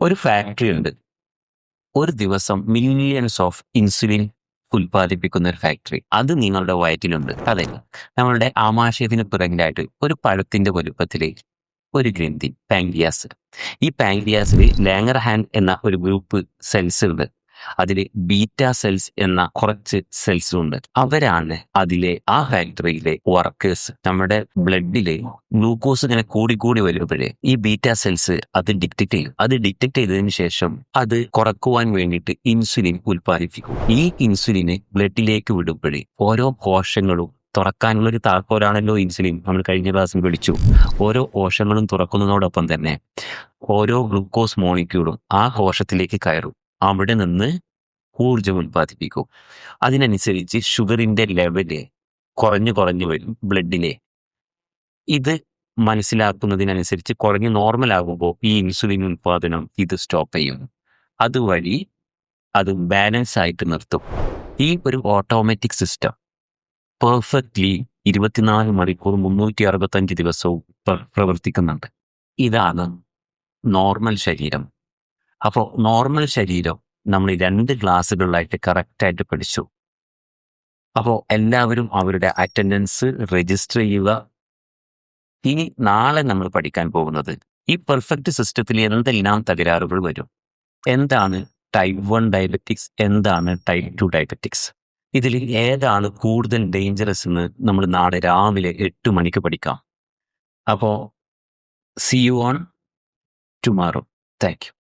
ഒരു ഫാക്ടറി ഉണ്ട്. ഒരു ദിവസം മില്യൺസ് ഓഫ് ഇൻസുലിൻ ഉൽപ്പാദിപ്പിക്കുന്ന ഒരു ഫാക്ടറി. അത് നിങ്ങളുടെ വയറ്റിലുണ്ട്. അതെ, നമ്മളുടെ ആമാശയത്തിന് പിറകിലായിട്ട് ഒരു പഴത്തിന്റെ വലുപ്പത്തില് ഒരു ഗ്രന്ഥി, പാങ്ക്രിയാസ്. ഈ പാങ്ക്രിയാസിൽ ലാംഗർഹാൻഡ് എന്ന ഒരു ഗ്രൂപ്പ് സെൽസ് ഉണ്ട്. അതിൽ ബീറ്റ സെൽസ് എന്ന കുറച്ച് സെൽസ് ഉണ്ട്. അവരാണ് അതിലെ ആ ഫാക്ടറിയിലെ വർക്കേഴ്സ്. നമ്മുടെ ബ്ലഡിലെ ഗ്ലൂക്കോസ് ഇങ്ങനെ കൂടി വരുമ്പോഴേ ഈ ബീറ്റ സെൽസ് അത് ഡിറ്റക്ട് ചെയ്യും. അത് ഡിറ്റക്ട് ചെയ്തതിനു ശേഷം അത് കുറക്കുവാൻ വേണ്ടിയിട്ട് ഇൻസുലിൻ ഉൽപ്പാദിപ്പിക്കും. ഈ ഇൻസുലിന് ബ്ലഡിലേക്ക് വിടുമ്പോഴേ ഓരോ കോശങ്ങളും തുറക്കാനുള്ള ഒരു താക്കോലാണല്ലോ ഇൻസുലിൻ. നമ്മൾ കഴിഞ്ഞ ക്ലാസ്സിൽ പഠിച്ചു. ഓരോ കോശങ്ങളും തുറക്കുന്നതോടൊപ്പം തന്നെ ഓരോ ഗ്ലൂക്കോസ് മോളിക്യൂളും ആ കോശത്തിലേക്ക് കയറും. അവിടെ നിന്ന് ഊർജം ഉൽപ്പാദിപ്പിക്കും. അതിനനുസരിച്ച് ഷുഗറിന്റെ ലെവല് കുറഞ്ഞു വരും ബ്ലഡിലെ. ഇത് മനസ്സിലാക്കുന്നതിനനുസരിച്ച് കുറഞ്ഞ് നോർമൽ ആകുമ്പോൾ ഈ ഇൻസുലിൻ ഉൽപാദനം ഇത് സ്റ്റോപ്പ് ചെയ്യും. അതുവഴി അത് ബാലൻസ് ആയിട്ട് നിർത്തും. ഈ ഒരു ഓട്ടോമാറ്റിക് സിസ്റ്റം പെർഫെക്റ്റ്ലി 24 മണിക്കൂർ 365 ദിവസവും പ്രവർത്തിക്കുന്നുണ്ട്. ഇതാണ് നോർമൽ ശരീരം. അപ്പോൾ നോർമൽ ശരീരം നമ്മൾ 2 ക്ലാസ്സുകളിലായിട്ട് കറക്റ്റായിട്ട് പഠിച്ചു. അപ്പോൾ എല്ലാവരും അവരുടെ അറ്റൻഡൻസ് രജിസ്റ്റർ ചെയ്യുക. ഇനി നാളെ നമ്മൾ പഠിക്കാൻ പോകുന്നത് ഈ പെർഫെക്റ്റ് സിസ്റ്റത്തിൽ എന്തെല്ലാം തകരാറുകൾ വരും, എന്താണ് ടൈപ്പ് 1 ഡയബറ്റിക്സ്, എന്താണ് ടൈപ്പ് 2 ഡയബറ്റിക്സ്, ഇതിൽ ഏതാണ് കൂടുതൽ ഡേഞ്ചറസ് എന്ന് നമ്മൾ നാളെ രാവിലെ 8 മണിക്ക് പഠിക്കാം. അപ്പോൾ see you on tomorrow. Thank you.